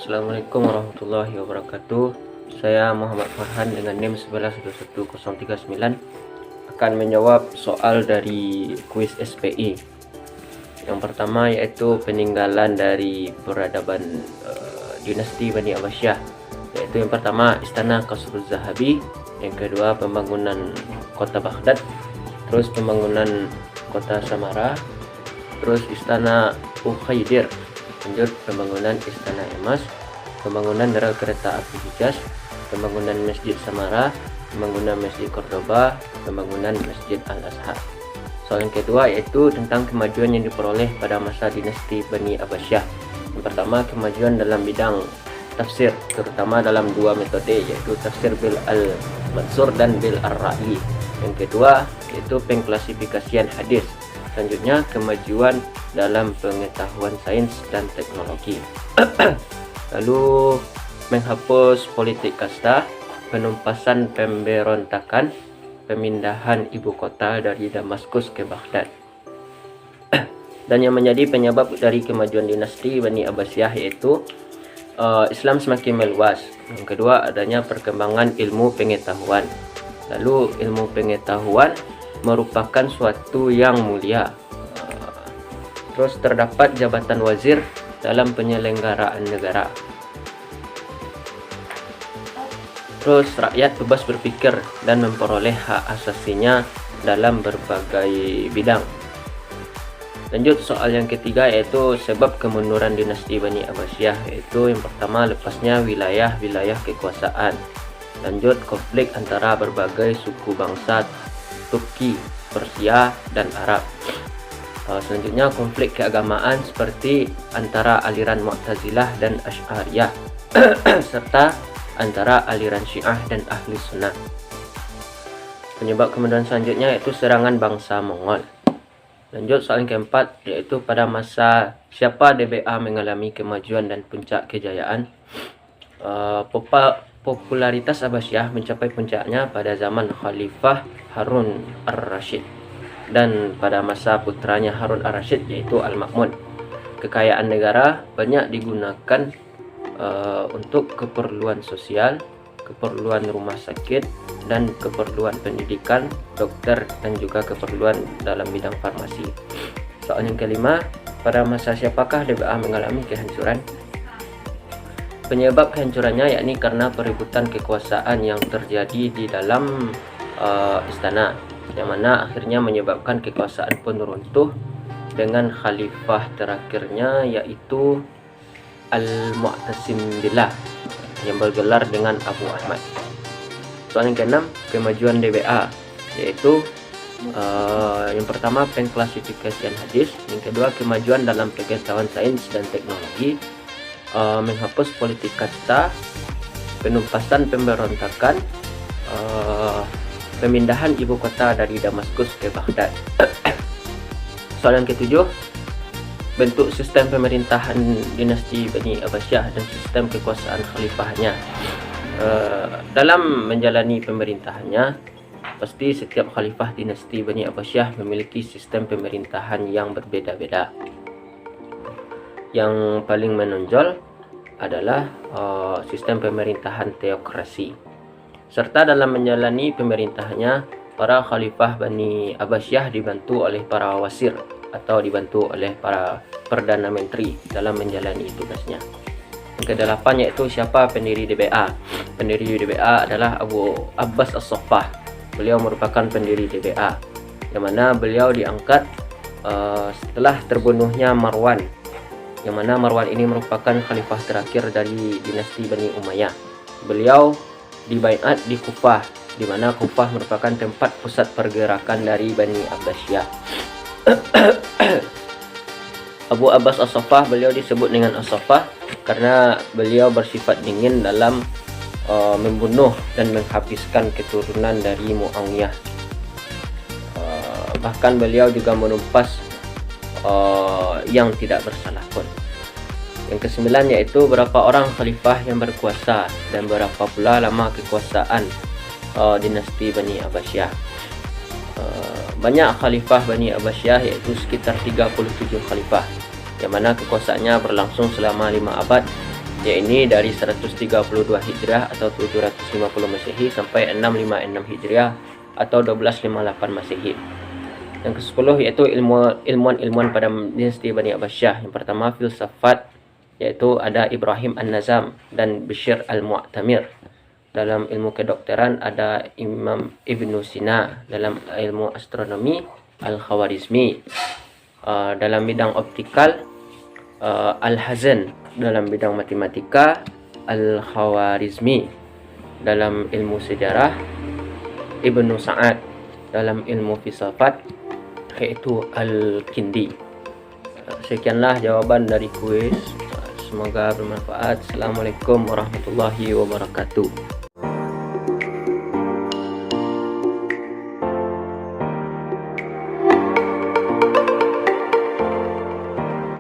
Assalamualaikum warahmatullahi wabarakatuh. Saya Muhammad Farhan dengan NIM 1111039 akan menjawab soal dari kuis SPI. Yang pertama yaitu peninggalan dari peradaban dinasti Bani Abbasiyah. Yaitu yang pertama Istana Qasrul Zahabi, yang kedua pembangunan kota Baghdad, terus pembangunan kota Samara, terus Istana Ukhaydir, lanjut pembangunan Istana Emas, pembangunan rel kereta api Hijaz, pembangunan Masjid Samara, pembangunan Masjid Cordoba, pembangunan Masjid Al-Azhar. Soal yang kedua yaitu tentang kemajuan yang diperoleh pada masa dinasti Bani Abbasiyah. Yang pertama, kemajuan dalam bidang tafsir, terutama dalam dua metode yaitu tafsir bil al-mansur dan bil ar-ra'i. Yang kedua yaitu pengklasifikasian hadis. Selanjutnya, kemajuan dalam pengetahuan sains dan teknologi. Lalu menghapus politik kasta, penumpasan pemberontakan, pemindahan ibu kota dari Damaskus ke Baghdad. Dan yang menjadi penyebab dari kemajuan dinasti Bani Abbasiyah yaitu Islam semakin meluas. Yang kedua, adanya perkembangan ilmu pengetahuan. Lalu ilmu pengetahuan merupakan suatu yang mulia. Terus terdapat jabatan wazir dalam penyelenggaraan negara. Terus rakyat bebas berpikir dan memperoleh hak asasinya dalam berbagai bidang. Lanjut soal yang ketiga yaitu sebab kemunduran dinasti Bani Abbasiyah, yaitu yang pertama lepasnya wilayah-wilayah kekuasaan. Lanjut konflik antara berbagai suku bangsa Turki, Persia, dan Arab. Selanjutnya konflik keagamaan seperti antara aliran Mu'tazilah dan Asy'ariyah serta antara aliran Syiah dan Ahli Sunnah. Penyebab kemunduran selanjutnya yaitu serangan bangsa Mongol. Lanjut soal yang keempat yaitu pada masa siapa DBA mengalami kemajuan dan puncak kejayaan. Popularitas Abbasiyah mencapai puncaknya pada zaman Khalifah Harun ar-Rasyid dan pada masa putranya Harun ar-Rasyid yaitu Al-Ma'mun. Kekayaan negara banyak digunakan untuk keperluan sosial, keperluan rumah sakit, dan keperluan pendidikan, dokter, dan juga keperluan dalam bidang farmasi. Soal yang kelima, pada masa siapakah DBA mengalami kehancuran? Penyebab kehancurannya yakni karena perebutan kekuasaan yang terjadi di dalam istana, yang mana akhirnya menyebabkan kekuasaan pun runtuh dengan khalifah terakhirnya yaitu Al-Mu'tasim Billah yang bergelar dengan Abu Ahmad. Soal yang keenam, kemajuan DBA yaitu yang pertama pengklasifikasian hadis, yang kedua kemajuan dalam pengetahuan sains dan teknologi, menghapus politik kasta, penumpasan pemberontakan, pemindahan ibu kota dari Damaskus ke Baghdad. Soal yang ketujuh, bentuk sistem pemerintahan dinasti Bani Abbasiyah dan sistem kekuasaan khalifahnya. Dalam menjalani pemerintahannya, pasti setiap khalifah dinasti Bani Abbasiyah memiliki sistem pemerintahan yang berbeda-beda. Yang paling menonjol adalah sistem pemerintahan teokrasi. Serta dalam menjalani pemerintahannya, para khalifah Bani Abbasiyah dibantu oleh para wasir atau dibantu oleh para perdana menteri dalam menjalani tugasnya. Yang kedelapan yaitu siapa pendiri DBA. Pendiri DBA adalah Abu Abbas As-Saffah. Beliau merupakan pendiri DBA, yang mana beliau diangkat setelah terbunuhnya Marwan, yang mana Marwan ini merupakan khalifah terakhir dari dinasti Bani Umayyah. Beliau dibaiat di Kufah, di mana Kufah merupakan tempat pusat pergerakan dari Bani Abbasiyah. Abu Abbas As-Saffah, beliau disebut dengan As-Saffah karena beliau bersifat dingin dalam membunuh dan menghabiskan keturunan dari Muawiyah. Bahkan beliau juga menumpas yang tidak bersalah pun. Yang kesembilan yaitu berapa orang khalifah yang berkuasa dan berapa pula lama kekuasaan dinasti Bani Abbasiyah. Banyak khalifah Bani Abbasiyah yaitu sekitar 37 khalifah, yang mana kekuasaannya berlangsung selama 5 abad yakni dari 132 Hijriah atau 750 Masehi sampai 656 Hijriah atau 1258 Masehi. Yang ke-10 yaitu ilmuwan pada dinasti Bani Abbasiyah. Yang pertama filsafat, yaitu ada Ibrahim An-Nazam dan Bishr Al-Mu'tamir. Dalam ilmu kedokteran ada Imam Ibnu Sina. Dalam ilmu astronomi Al-Khawarizmi. Dalam bidang optikal Al-Hazan. Dalam bidang matematika Al-Khawarizmi. Dalam ilmu sejarah Ibnu Sa'ad. Dalam ilmu filsafat yaitu Al-Kindi. Sekianlah jawaban dari kuis. Semoga bermanfaat. Assalamualaikum warahmatullahi wabarakatuh.